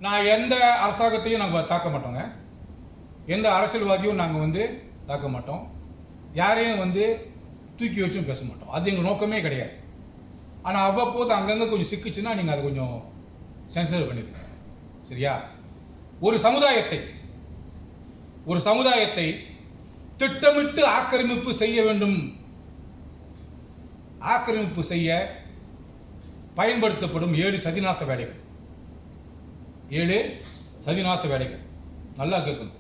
நான் எந்த அரசாங்கத்தையும் நாங்கள் தாக்க மாட்டோங்க. எந்த அரசியல்வாதியும் நாங்கள் தாக்க மாட்டோம். யாரையும் தூக்கி வச்சும் பேச மாட்டோம். அது எங்கள் நோக்கமே கிடையாது. ஆனால் அவ்வப்போது அங்கங்கே கொஞ்சம் சிக்கிச்சுன்னா நீங்கள் அதை கொஞ்சம் சென்சிட்டிவ் பண்ணிடுங்க. சரியா? ஒரு சமுதாயத்தை திட்டமிட்டு ஆக்கிரமிப்பு செய்ய வேண்டும். ஆக்கிரமிப்பு செய்ய பயன்படுத்தப்படும் 7 சதிநாச வேலைகள். 7 சதிநாச வேலைகள். நல்லா கேட்கணும்.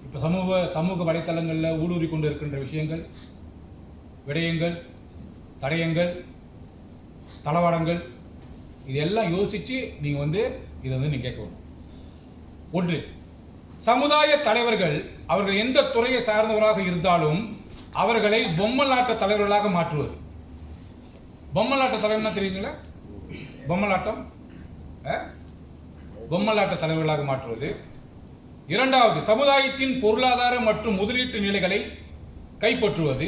இப்போ சமூக வலைத்தளங்களில் ஊடுருவி கொண்டு இருக்கின்ற விஷயங்கள், விடயங்கள், தடயங்கள், தளவாடங்கள், இதெல்லாம் யோசித்து நீங்கள் இதை நீங்கள் கேட்கணும். 1, சமுதாய தலைவர்கள் அவர்கள் எந்த துறையை சார்ந்தவராக இருந்தாலும் அவர்களை பொம்மலாட்ட தலைவர்களாக மாற்றுவது. பொம்மலாட்ட தலைவர்னா தெரியுங்களா? பொம்மலாட்ட தலைவர்களாக மாற்றுவது. 2வது, சமுதாயத்தின் பொருளாதார மற்றும் முதலீட்டு நிலைகளை கைப்பற்றுவது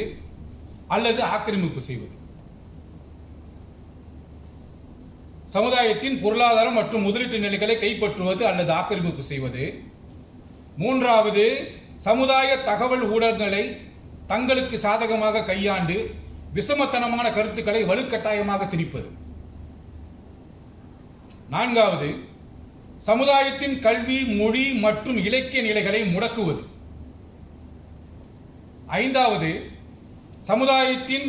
அல்லது ஆக்கிரமிப்பு செய்வது. சமுதாயத்தின் பொருளாதாரம் மற்றும் முதலீட்டு நிலைகளை கைப்பற்றுவது அல்லது ஆக்கிரமிப்பு செய்வது. 3வது, சமுதாய தகவல் ஊடகங்களை தங்களுக்கு சாதகமாக கையாண்டு விஷமத்தனமான கருத்துக்களை வலுக்கட்டாயமாக திணிப்பது. 4வது, சமுதாயத்தின் கல்வி, மொழி மற்றும் இலக்கிய நிலைகளை முடக்குவது. 5வது, சமுதாயத்தின்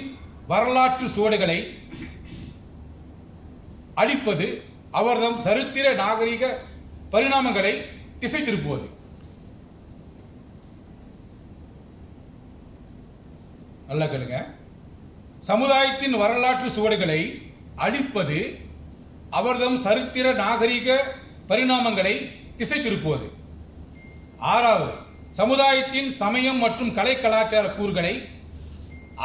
வரலாற்று சுவடுகளை அழிப்பது, அவர்தம் சரித்திர நாகரிக பரிணாமங்களை திசை திருப்புவது. நல்லா கேளுங்க. சமுதாயத்தின் வரலாற்று சுவடுகளை அழிப்பது, அவர்தம் சரித்திர நாகரிக பரிணாமங்களை திசை திருப்புவது. 6வது, சமுதாயத்தின் சமயம் மற்றும் கலை கலாச்சார கூறுகளை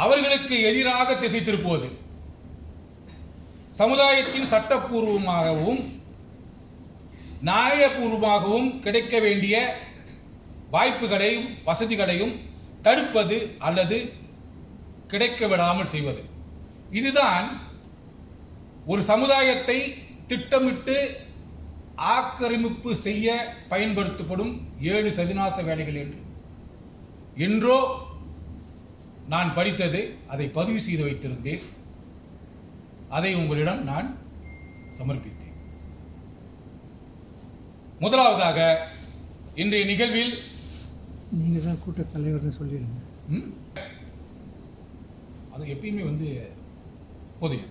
அவர்களுக்கு எதிராக திசை திருப்புவது. சமுதாயத்தின் சட்டப்பூர்வமாகவும் நியாயபூர்வமாகவும் கிடைக்க வேண்டிய வாய்ப்புகளையும் வசதிகளையும் தடுப்பது அல்லது கிடைக்க விடாமல் செய்வது. இதுதான் ஒரு சமுதாயத்தை திட்டமிட்டு ஆக்கிரமிப்பு செய்ய பயன்படுத்தப்படும் 7 சதிநாச வேலைகள் என்றோ நான் படித்தது, அதை பதிவு செய்து வைத்திருந்தேன். அதை உங்களிடம் நான் சமர்ப்பித்தேன். முதலாவதாக, இன்றைய நிகழ்வில் நீங்கள் தான் கூட்டத் தலைவர்னு சொல்லிடுங்க. அது எப்பயுமே போதும்.